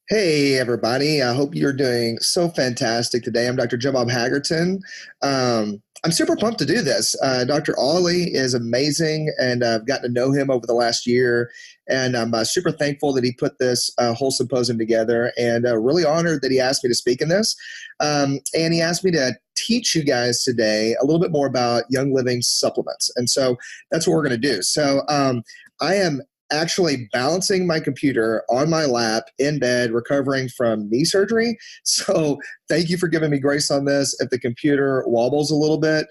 Hey, everybody. I hope you're doing so fantastic today. I'm Dr. Joe Bob Haggerton. I'm super pumped to do this. Dr. Ollie is amazing, and I've gotten to know him over the last year. And I'm super thankful that he put this whole symposium together, and really honored that he asked me to speak in this. And he asked me to teach you guys today a little bit more about Young Living supplements. And so that's what we're going to do. I am actually balancing my computer on my lap in bed, recovering from knee surgery. So thank you for giving me grace on this. If the computer wobbles a little bit,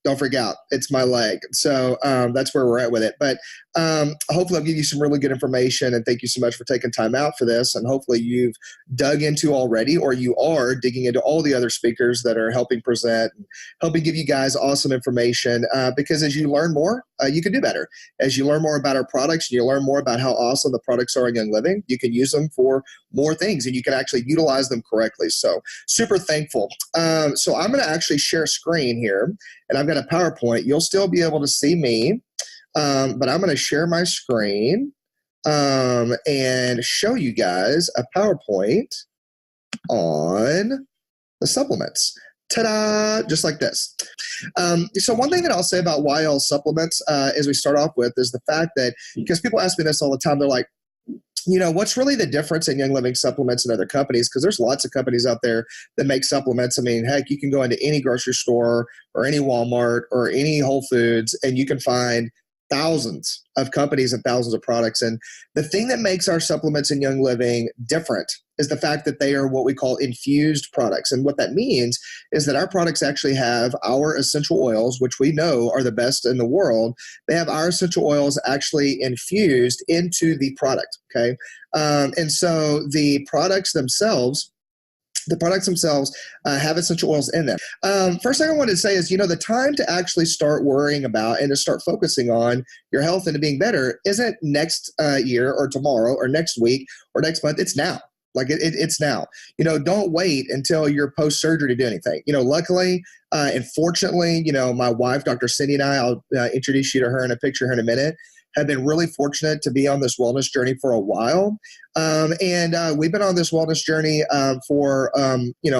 don't freak out. It's my leg. So that's where we're at with it. But hopefully I'll give you some really good information, and thank you so much for taking time out for this. And hopefully you've dug into already, or you are digging into all the other speakers that are helping present and helping give you guys awesome information, because as you learn more, you can do better. As you learn more about our products, and you learn more about how awesome the products are in Young Living, you can use them for more things, and you can actually utilize them correctly. So super thankful. So I'm going to actually share a screen here, and I've got a PowerPoint. You'll still be able to see me, but I'm going to share my screen and show you guys a PowerPoint on the supplements. Ta-da! Just like this. So one thing that I'll say about YL supplements as we start off with is the fact that, because people ask me this all the time, they're like, what's really the difference in Young Living supplements and other companies? Because there's lots of companies out there that make supplements. I mean, heck, you can go into any grocery store or any Walmart or any Whole Foods, and you can find thousands of companies and thousands of products. And the thing that makes our supplements in Young Living different is the fact that they are what we call infused products. And what that means is that our products actually have our essential oils, which we know are the best in the world. They have our essential oils actually infused into the product, okay? And so the products themselves have essential oils in them. First thing I wanted to say is, the time to actually start worrying about and to start focusing on your health and to being better isn't next year or tomorrow or next week or next month. It's now. Like it's now. Don't wait until you're post-surgery to do anything. Luckily and fortunately, my wife, Dr. Cindy, and I'll introduce you to her in a picture here in a minute, have been really fortunate to be on this wellness journey for a while. And we've been on this wellness journey for,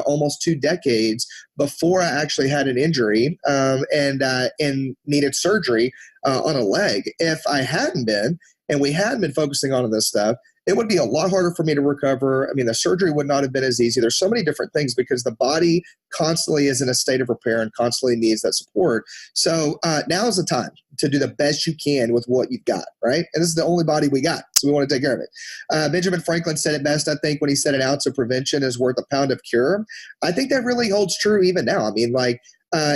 almost 2 decades before I actually had an injury and needed surgery on a leg. If I hadn't been, and we hadn't been focusing on this stuff, it would be a lot harder for me to recover. I mean, the surgery would not have been as easy. There's so many different things because the body constantly is in a state of repair and constantly needs that support. So now is the time to do the best you can with what you've got, right? And this is the only body we got, so we want to take care of it. Benjamin Franklin said it best, I think, when he said an ounce of prevention is worth a pound of cure. I think that really holds true even now. I mean,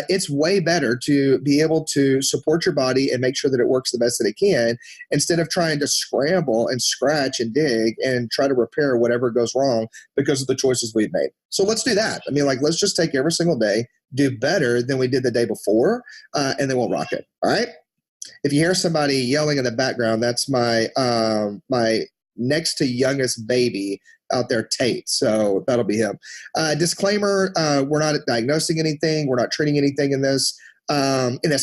it's way better to be able to support your body and make sure that it works the best that it can, instead of trying to scramble and scratch and dig and try to repair whatever goes wrong because of the choices we've made. So let's do that. I mean, let's just take every single day, do better than we did the day before, and then we'll rock it. All right. If you hear somebody yelling in the background, that's my next to youngest baby out there, Tate. So that'll be him. Disclaimer, we're not diagnosing anything. We're not treating anything in this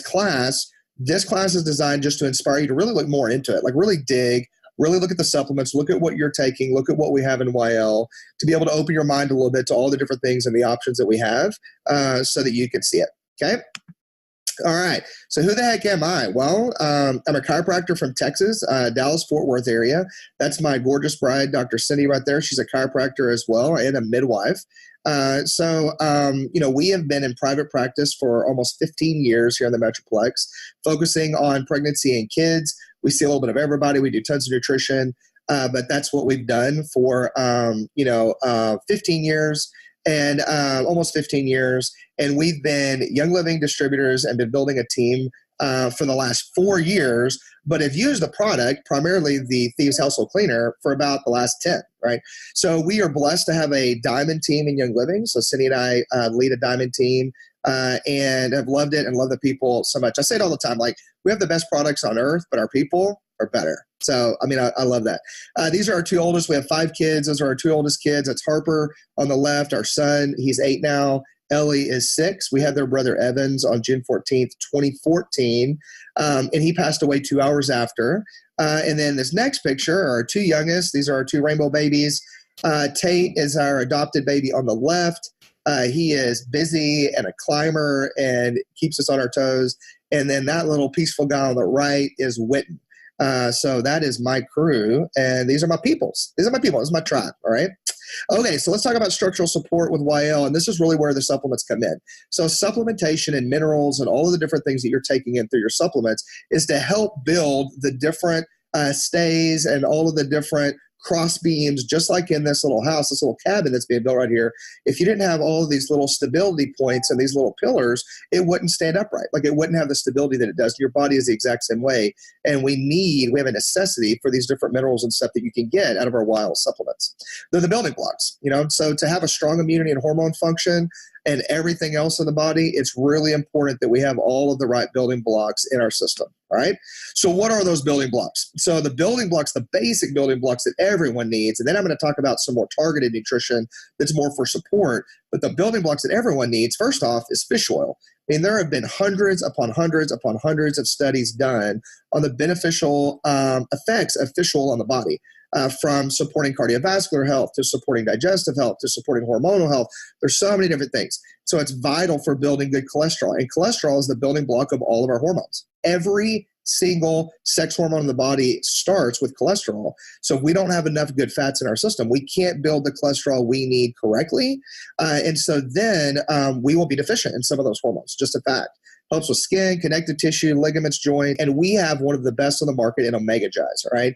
class. This class is designed just to inspire you to really look more into it, really dig, really look at the supplements, look at what you're taking, look at what we have in YL, to be able to open your mind a little bit to all the different things and the options that we have so that you can see it. Okay. All right. So who the heck am I? Well, I'm a chiropractor from Texas, Dallas-Fort Worth area. That's my gorgeous bride, Dr. Cindy, right there. She's a chiropractor as well and a midwife. We have been in private practice for almost 15 years here in the Metroplex, focusing on pregnancy and kids. We see a little bit of everybody. We do tons of nutrition, but that's what we've done for, 15 years. And almost 15 years. And we've been Young Living distributors and been building a team for the last 4 years, but have used the product, primarily the Thieves Household Cleaner, for about the last 10, right? So we are blessed to have a diamond team in Young Living. So Cindy and I lead a diamond team and have loved it and love the people so much. I say it all the time, we have the best products on earth, but our people are better. So, I mean, I love that. These are our 2 oldest. We have 5 kids. Those are our 2 oldest kids. That's Harper on the left, our son. He's 8 now. Ellie is 6. We had their brother Evans on June 14th, 2014, and he passed away 2 hours after. And then this next picture are our 2 youngest. These are our 2 rainbow babies. Tate is our adopted baby on the left. He is busy and a climber and keeps us on our toes. And then that little peaceful guy on the right is Witten. So that is my crew, and these are my peoples. These are my people. This is my tribe, all right? Okay, so let's talk about structural support with YL, and this is really where the supplements come in. So supplementation and minerals and all of the different things that you're taking in through your supplements is to help build the different stays and all of the different cross beams, just like in this little house, this little cabin that's being built right here. If you didn't have all of these little stability points and these little pillars, it wouldn't stand upright. Like it wouldn't have the stability that it does. Your body is the exact same way. And we have a necessity for these different minerals and stuff that you can get out of our wild supplements. They're the building blocks, so to have a strong immunity and hormone function and everything else in the body, it's really important that we have all of the right building blocks in our system. All right. So what are those building blocks? So the building blocks, the basic building blocks that everyone needs, and then I'm going to talk about some more targeted nutrition that's more for support. But the building blocks that everyone needs, first off, is fish oil. I mean, there have been hundreds upon hundreds upon hundreds of studies done on the beneficial effects of fish oil on the body. From supporting cardiovascular health to supporting digestive health to supporting hormonal health. There's so many different things. So it's vital for building good cholesterol. And cholesterol is the building block of all of our hormones. Every single sex hormone in the body starts with cholesterol. So if we don't have enough good fats in our system, we can't build the cholesterol we need correctly. And so then we will be deficient in some of those hormones, just a fact. Helps with skin, connective tissue, ligaments, joint. And we have one of the best on the market in Omega Gize, all right?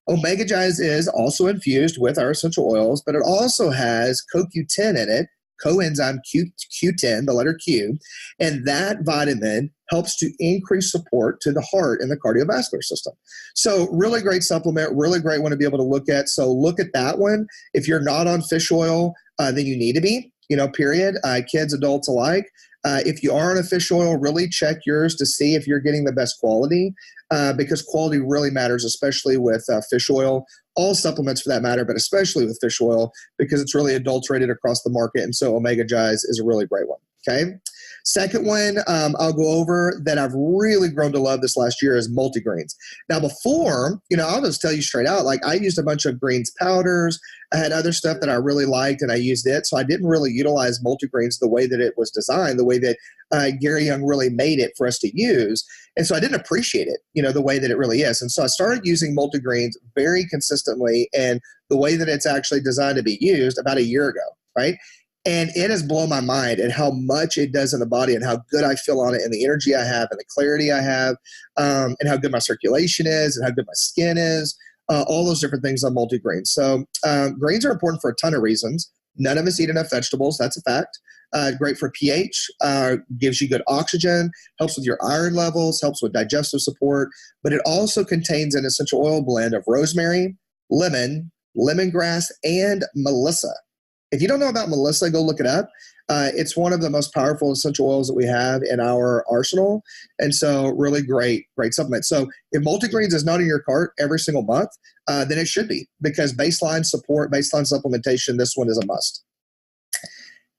Omega Gize is also infused with our essential oils, but it also has CoQ10 in it, coenzyme Q10, the letter Q, and that vitamin helps to increase support to the heart and the cardiovascular system. So really great supplement, really great one to be able to look at. So look at that one. If you're not on fish oil, then you need to be, period, kids, adults alike. If you are on a fish oil, really check yours to see if you're getting the best quality because quality really matters, especially with fish oil. All supplements for that matter, but especially with fish oil because it's really adulterated across the market. And so Omega Gize is a really great one. Okay. Second one I'll go over that I've really grown to love this last year is multigreens. Now before, I'll just tell you straight out, like I used a bunch of greens powders. I had other stuff that I really liked and I used it. So I didn't really utilize multigreens the way that it was designed, the way that Gary Young really made it for us to use. And so I didn't appreciate it, the way that it really is. And so I started using multigreens very consistently and the way that it's actually designed to be used about a year ago, right? And it has blown my mind at how much it does in the body and how good I feel on it and the energy I have and the clarity I have and how good my circulation is and how good my skin is, all those different things on multigreens. So greens are important for a ton of reasons. None of us eat enough vegetables. That's a fact. Great for pH, gives you good oxygen, helps with your iron levels, helps with digestive support, but it also contains an essential oil blend of rosemary, lemon, lemongrass, and melissa. If you don't know about melissa, go look it up. It's one of the most powerful essential oils that we have in our arsenal. And so really great supplement. So if multigreens is not in your cart every single month, then it should be because baseline support, baseline supplementation, this one is a must.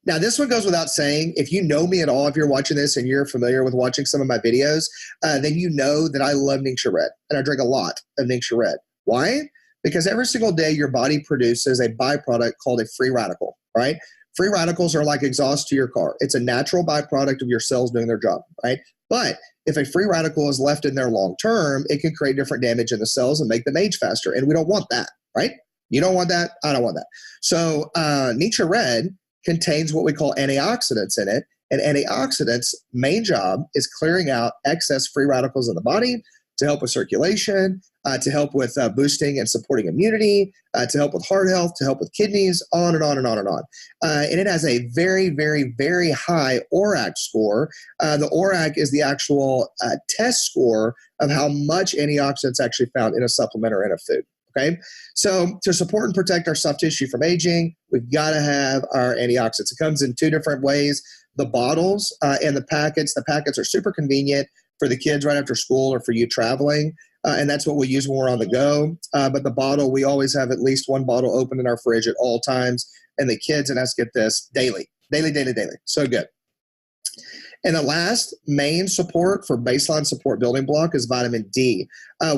Now, this one goes without saying, if you know me at all, if you're watching this and you're familiar with watching some of my videos, then you know that I love Ningxia Red and I drink a lot of Ningxia Red. Why? Because every single day your body produces a byproduct called a free radical, right? Free radicals are like exhaust to your car. It's a natural byproduct of your cells doing their job, right? But if a free radical is left in there long term, it can create different damage in the cells and make them age faster. And we don't want that, right? You don't want that. I don't want that. So Ningxia Red contains what we call antioxidants in it. And antioxidants' main job is clearing out excess free radicals in the body to help with circulation, to help with boosting and supporting immunity, to help with heart health, to help with kidneys, on and on and on and on. And it has a very, very, very high ORAC score. The ORAC is the actual test score of how much antioxidants actually found in a supplement or in a food. Okay, so to support and protect our soft tissue from aging, we've got to have our antioxidants. It comes in two different ways, the bottles and the packets. The packets are super convenient for the kids right after school or for you traveling, and that's what we use when we're on the go. But the bottle, we always have at least one bottle open in our fridge at all times, and the kids and us get this daily. So good. And the last main support for baseline support building block is vitamin D.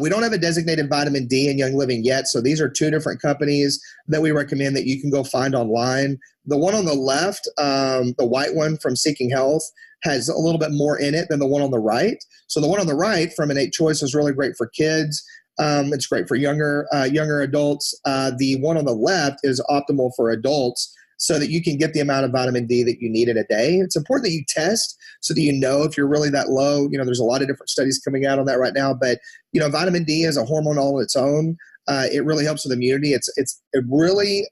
We don't have a designated vitamin D in Young Living yet, so these are two different companies that we recommend that you can go find online. The one on the left, the white one from Seeking Health, has a little bit more in it than the one on the right. So the one on the right from Innate Choice is really great for kids. It's great for younger adults. The one on the left is optimal for adults so that you can get the amount of vitamin D that you need in a day. It's important that you test so that you know if you're really that low. There's a lot of different studies coming out on that right now, but vitamin D is a hormone all on its own. It really helps with immunity. It's really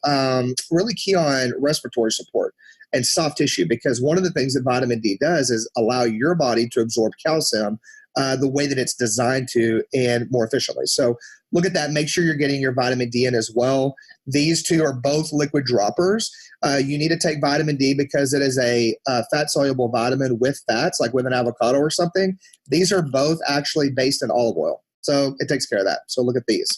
key on respiratory support and soft tissue, because one of the things that vitamin D does is allow your body to absorb calcium the way that it's designed to and more efficiently. So look at that. Make sure you're getting your vitamin D in as well. These two are both liquid droppers. You need to take vitamin D because it is a fat-soluble vitamin with fats, like with an avocado or something. These are both actually based in olive oil. So it takes care of that. So look at these.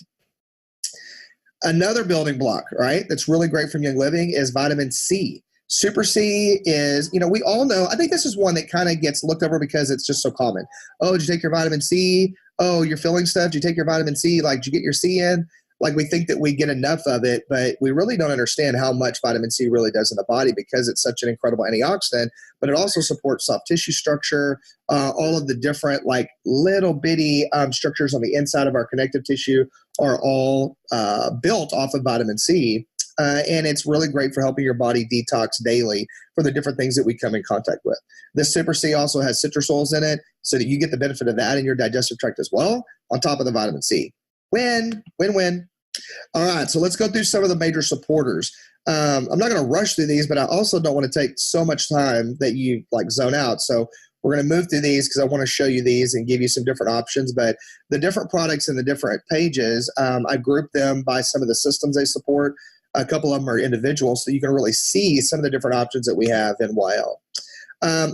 Another building block, right, that's really great from Young Living is vitamin C. Super C is, we all know, I think this is one that kind of gets looked over because it's just so common. Oh, did you take your vitamin C? Oh, you're feeling stuff. Did you take your vitamin C? Like, did you get your C in? Like, we think that we get enough of it, but we really don't understand how much vitamin C really does in the body because it's such an incredible antioxidant, but it also supports soft tissue structure, all of the different like little bitty structures on the inside of our connective tissue are all built off of vitamin C. And it's really great for helping your body detox daily for the different things that we come in contact with. This Super C also has citrus oils in it so that you get the benefit of that in your digestive tract as well, on top of the vitamin C. Win, win, win. All right, so let's go through some of the major supporters. I'm not going to rush through these, but I also don't want to take so much time that you like zone out. So we're going to move through these because I want to show you these and give you some different options. But the different products in the different pages, I grouped them by some of the systems they support. A couple of them are individual, so you can really see some of the different options that we have in YL.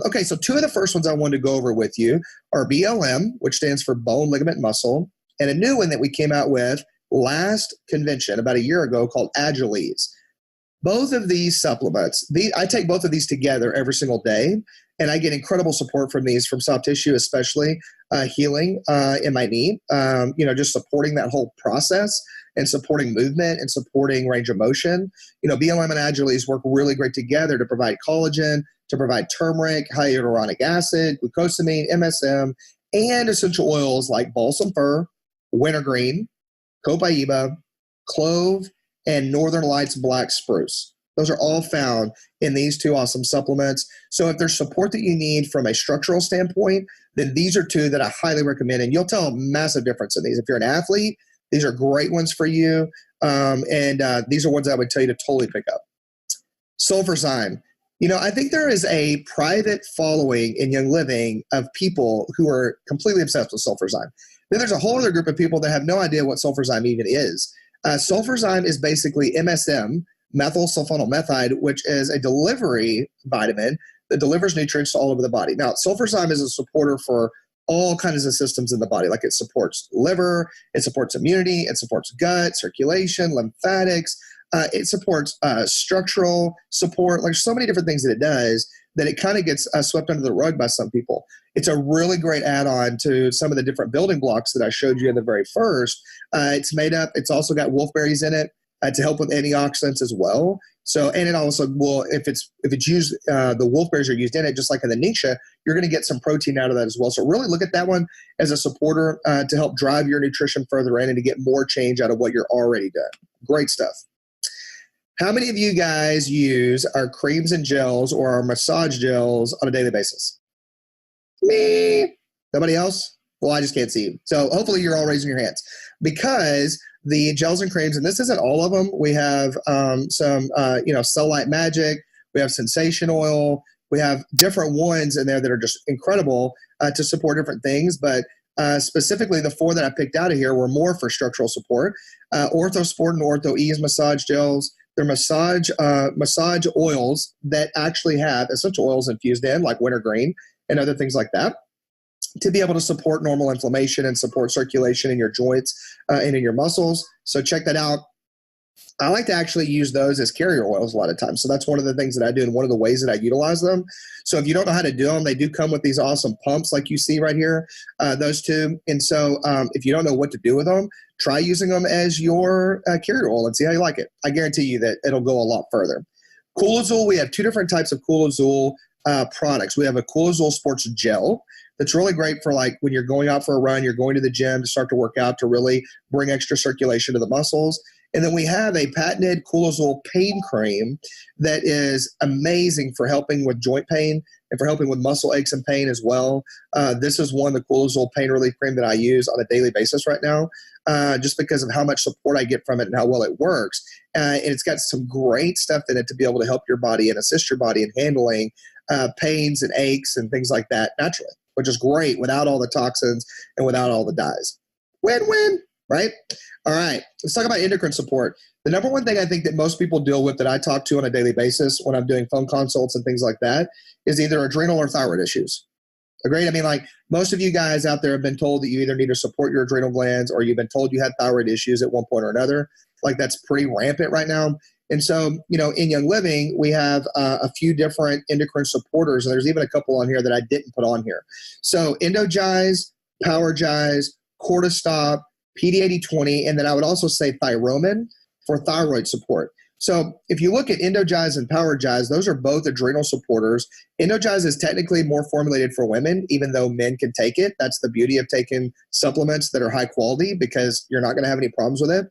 Okay, so two of the first ones I wanted to go over with you are BLM, which stands for bone, ligament, muscle, and a new one that we came out with last convention about a year ago called Agiles. Both of these supplements, I take both of these together every single day, and I get incredible support from these, from soft tissue, especially healing in my knee, just supporting that whole process and supporting movement and supporting range of motion. BLM and Agiles work really great together to provide collagen, to provide turmeric, hyaluronic acid, glucosamine, MSM, and essential oils like balsam fir, wintergreen, copaiba, clove, and Northern Lights black spruce. Those are all found in these two awesome supplements. So if there's support that you need from a structural standpoint, then these are two that I highly recommend. And you'll tell a massive difference in these. If you're an athlete, these are great ones for you. And these are ones I would tell you to totally pick up. Sulfurzyme. I think there is a private following in Young Living of people who are completely obsessed with sulfurzyme. Then there's a whole other group of people that have no idea what sulfurzyme even is. Sulfurzyme is basically MSM, methyl sulfonylurea, which is a delivery vitamin that delivers nutrients to all over the body. Now, sulfurzyme is a supporter for all kinds of systems in the body. Like, it supports liver, it supports immunity, it supports gut, circulation, lymphatics. It supports structural support. Like, so many different things that it does that it kind of gets swept under the rug by some people. It's a really great add-on to some of the different building blocks that I showed you in the very first. It's also got wolfberries in it to help with antioxidants as well. So, and it also will, if it's used, the wolfberries are used in it, just like in the Nisha, you're going to get some protein out of that as well. So really look at that one as a supporter to help drive your nutrition further in and to get more change out of what you're already doing. Great stuff. How many of you guys use our creams and gels or our massage gels on a daily basis? Me. Nobody else? Well, I just can't see you. So hopefully you're all raising your hands, because the gels and creams, and this isn't all of them. We have some, Cell Light Magic. We have Sensation Oil. We have different ones in there that are just incredible to support different things. But specifically, the four that I picked out of here were more for structural support. OrthoSport and Ortho Ease massage gels. They're massage oils that actually have essential oils infused in, like wintergreen and other things like that, to be able to support normal inflammation and support circulation in your joints and in your muscles. So check that out. I like to actually use those as carrier oils a lot of times. So that's one of the things that I do and one of the ways that I utilize them. So if you don't know how to do them, they do come with these awesome pumps like you see right here, those two. And so if you don't know what to do with them, try using them as your carrier oil and see how you like it. I guarantee you that it'll go a lot further. Coolazole, we have two different types of Coolazole products. We have a Coolazole Sports Gel that's really great for like when you're going out for a run, you're going to the gym to start to work out to really bring extra circulation to the muscles. And then we have a patented Coolazole pain cream that is amazing for helping with joint pain and for helping with muscle aches and pain as well. This is one, the Coolazole pain relief cream that I use on a daily basis right now, just because of how much support I get from it and how well it works. And it's got some great stuff in it to be able to help your body and assist your body in handling pains and aches and things like that naturally, which is great without all the toxins and without all the dyes. Win-win, right? All right, let's talk about endocrine support. The number one thing I think that most people deal with that I talk to on a daily basis when I'm doing phone consults and things like that is either adrenal or thyroid issues. Agreed? I mean, like most of you guys out there have been told that you either need to support your adrenal glands or you've been told you had thyroid issues at one point or another. Like that's pretty rampant right now. And so, you know, in Young Living, we have a few different endocrine supporters, and there's even a couple on here that I didn't put on here. So Endogize, Powergize, Cortistop, PD8020, and then I would also say Thyromin for thyroid support. So if you look at Endogize and Powergize, those are both adrenal supporters. Endogize is technically more formulated for women, even though men can take it. That's the beauty of taking supplements that are high quality because you're not going to have any problems with it.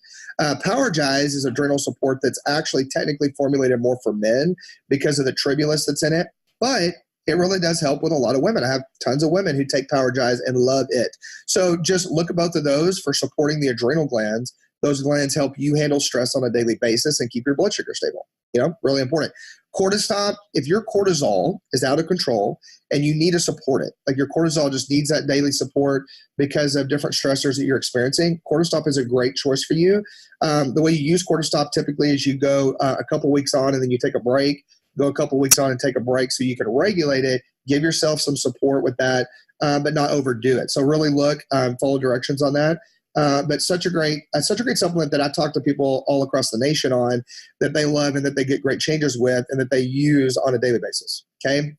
Powergize is adrenal support that's actually technically formulated more for men because of the tribulus that's in it, but it really does help with a lot of women. I have tons of women who take Powergize and love it. So just look at both of those for supporting the adrenal glands. Those glands help you handle stress on a daily basis and keep your blood sugar stable. You know, really important. Cortistop, if your cortisol is out of control and you need to support it, like your cortisol just needs that daily support because of different stressors that you're experiencing, Cortistop is a great choice for you. The way you use Cortistop typically is you go a couple weeks on and then you take a break, go a couple weeks on and take a break so you can regulate it, give yourself some support with that, but not overdo it. So really look, follow directions on that. But such a great supplement that I talk to people all across the nation on that they love and that they get great changes with and that they use on a daily basis. Okay.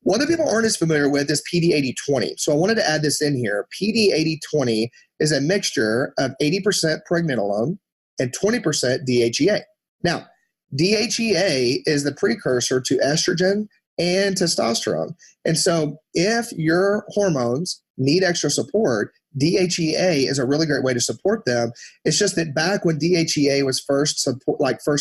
One that people aren't as familiar with is PD8020. So I wanted to add this in here. PD8020 is a mixture of 80% pregnenolone and 20% DHEA. Now, DHEA is the precursor to estrogen and testosterone. And so if your hormones need extra support, DHEA is a really great way to support them. It's just that back when DHEA was first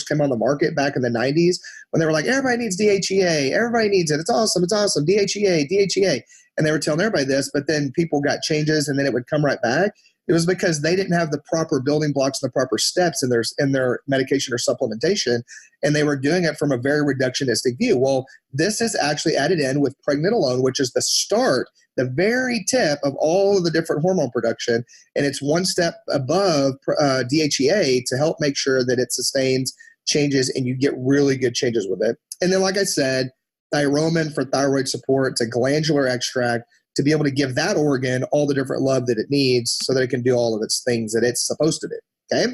came on the market back in the 90s, when they were like, everybody needs DHEA, everybody needs it, it's awesome, DHEA. And they were telling everybody this, but then people got changes and then it would come right back. It was because they didn't have the proper building blocks and the proper steps in their medication or supplementation, and they were doing it from a very reductionistic view. Well, this is actually added in with pregnenolone, which is the start, the very tip of all of the different hormone production, and it's one step above DHEA to help make sure that it sustains changes and you get really good changes with it. And then, like I said, Thyromin for thyroid support. It's a glandular extract to be able to give that organ all the different love that it needs so that it can do all of its things that it's supposed to do. Okay.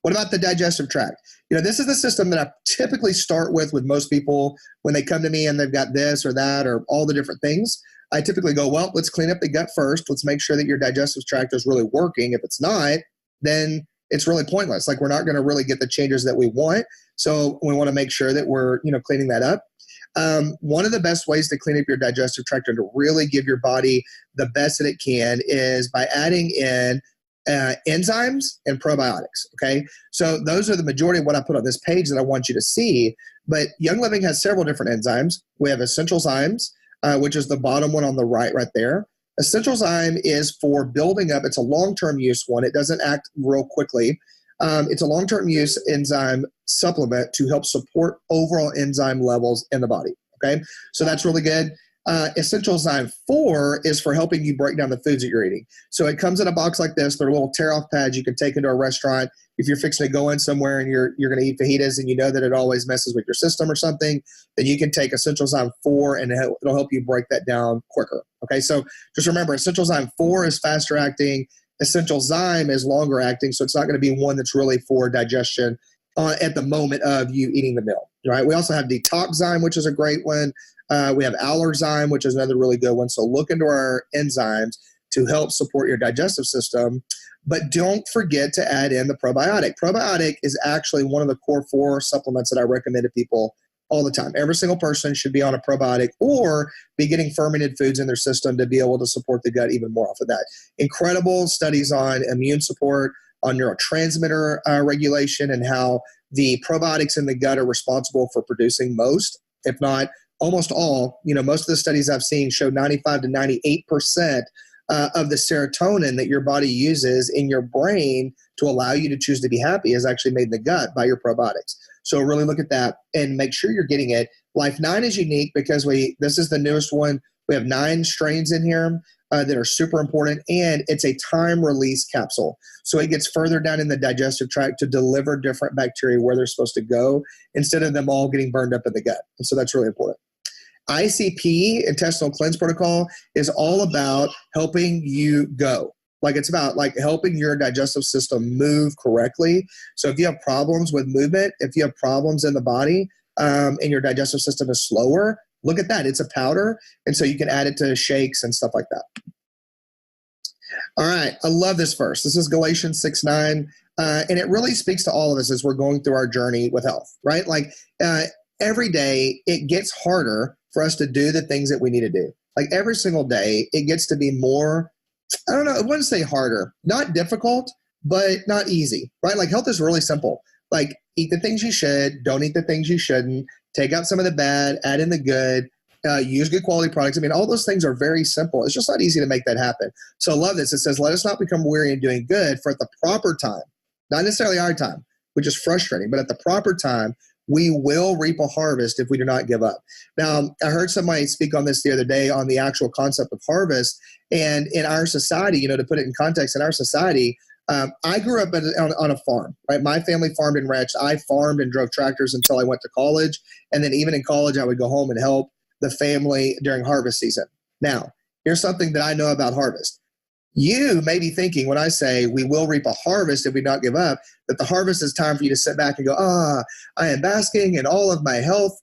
What about the digestive tract? You know, this is the system that I typically start with most people when they come to me and they've got this or that or all the different things. I typically go, well, let's clean up the gut first. Let's make sure that your digestive tract is really working. If it's not, then it's really pointless. Like we're not going to really get the changes that we want. So we want to make sure that we're, cleaning that up. One of the best ways to clean up your digestive tract and to really give your body the best that it can is by adding in enzymes and probiotics. Okay. So those are the majority of what I put on this page that I want you to see. But Young Living has several different enzymes. We have essential zymes, which is the bottom one on the right there. Essential zyme is for building up. It's a long-term use one. It doesn't act real quickly. It's a long-term use enzyme supplement to help support overall enzyme levels in the body. Okay, so that's really good. Essential Zyme 4 is for helping you break down the foods that you're eating. So it comes in a box like this. They're little tear-off pads you can take into a restaurant. If you're fixing to go in somewhere and you're going to eat fajitas and you know that it always messes with your system or something, then you can take Essential Zyme 4 and it'll help you break that down quicker. Okay, so just remember, Essential Zyme 4 is faster acting. Essential Zyme is longer acting, so it's not going to be one that's really for digestion at the moment of you eating the meal, right? We also have Detoxzyme, which is a great one. We have Allerzyme, which is another really good one. So look into our enzymes to help support your digestive system. But don't forget to add in the probiotic. Probiotic is actually one of the core 4 supplements that I recommend to people all the time. Every single person should be on a probiotic or be getting fermented foods in their system to be able to support the gut even more off of that. Incredible studies on immune support, on neurotransmitter regulation, and how the probiotics in the gut are responsible for producing most, if not almost all. Most of the studies I've seen show 95 to 98% of the serotonin that your body uses in your brain to allow you to choose to be happy is actually made in the gut by your probiotics. So really look at that and make sure you're getting it. Life 9 is unique because this is the newest one. We have 9 strains in here that are super important, and it's a time release capsule. So it gets further down in the digestive tract to deliver different bacteria where they're supposed to go instead of them all getting burned up in the gut. And so that's really important. ICP, Intestinal Cleanse Protocol, is all about helping you go. It's about helping your digestive system move correctly. So if you have problems with movement, if you have problems in the body, and your digestive system is slower, look at that. It's a powder. And so you can add it to shakes and stuff like that. All right. I love this verse. This is Galatians 6:9. And it really speaks to all of us as we're going through our journey with health, right? Every day it gets harder for us to do the things that we need to do. Every single day, it gets to be more, I don't know, I wouldn't say harder, not difficult, but not easy, right? Health is really simple. Eat the things you should, don't eat the things you shouldn't, take out some of the bad, add in the good, use good quality products. I mean, all those things are very simple. It's just not easy to make that happen. So I love this. It says, let us not become weary in doing good, for at the proper time, not necessarily our time, which is frustrating, but at the proper time, we will reap a harvest if we do not give up. Now, I heard somebody speak on this the other day on the actual concept of harvest. And in our society, to put it in context, in our society, I grew up on a farm, right? My family farmed and ranched. I farmed and drove tractors until I went to college. And then even in college, I would go home and help the family during harvest season. Now, here's something that I know about harvest. You may be thinking when I say we will reap a harvest if we not give up, that the harvest is time for you to sit back and go, I am basking in all of my health,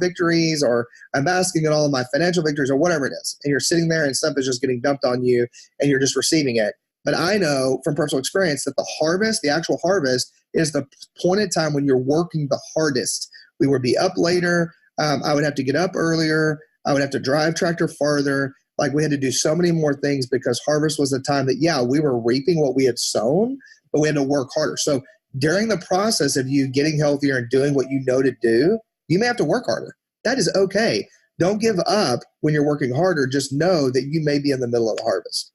victories, or I'm basking in all of my financial victories, or whatever it is. And you're sitting there and stuff is just getting dumped on you and you're just receiving it. But I know from personal experience that the harvest, the actual harvest, is the point in time when you're working the hardest. We would be up later. I would have to get up earlier. I would have to drive tractor farther. We had to do so many more things because harvest was the time that, we were reaping what we had sown, but we had to work harder. So during the process of you getting healthier and doing what you know to do, you may have to work harder. That is okay. Don't give up when you're working harder. Just know that you may be in the middle of the harvest.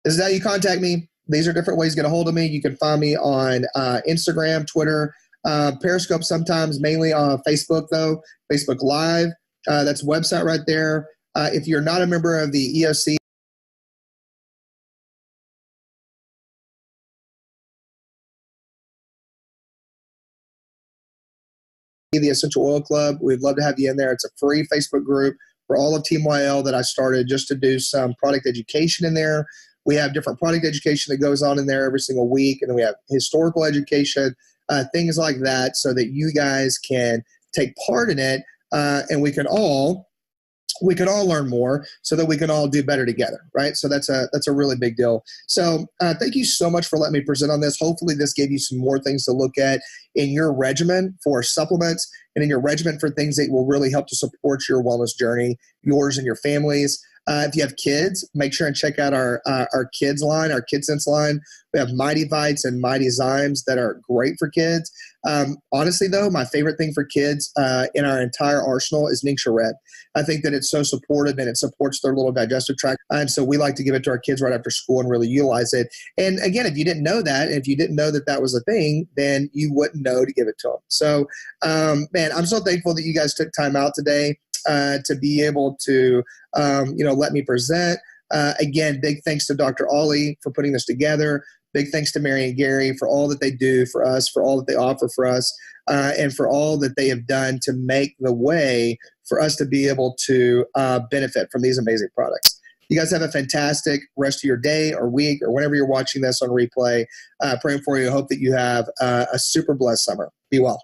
This is how you contact me. These are different ways to get a hold of me. You can find me on Instagram, Twitter, Periscope sometimes, mainly on Facebook though, Facebook Live. That's a website right there. If you're not a member of the EOC, the Essential Oil Club, we'd love to have you in there. It's a free Facebook group for all of Team YL that I started just to do some product education in there. We have different product education that goes on in there every single week. And then we have historical education, things like that, so that you guys can take part in it and we can all learn more so that we can all do better together, right? So that's a really big deal. So thank you so much for letting me present on this. Hopefully this gave you some more things to look at in your regimen for supplements and in your regimen for things that will really help to support your wellness journey, yours and your family's. If you have kids, make sure and check out our kids line, our KidSense line. We have Mighty Vites and Mighty Zymes that are great for kids. Honestly, though, my favorite thing for kids in our entire arsenal is Ningxia Red. I think that it's so supportive and it supports their little digestive tract. And so we like to give it to our kids right after school and really utilize it. And again, if you didn't know that, and if you didn't know that that was a thing, then you wouldn't know to give it to them. So, man, I'm so thankful that you guys took time out today to be able to, let me present. Again, big thanks to Dr. Ollie for putting this together. Big thanks to Mary and Gary for all that they do for us, for all that they offer for us, and for all that they have done to make the way for us to be able to benefit from these amazing products. You guys have a fantastic rest of your day or week or whenever you're watching this on replay. Praying for you. Hope that you have a super blessed summer. Be well.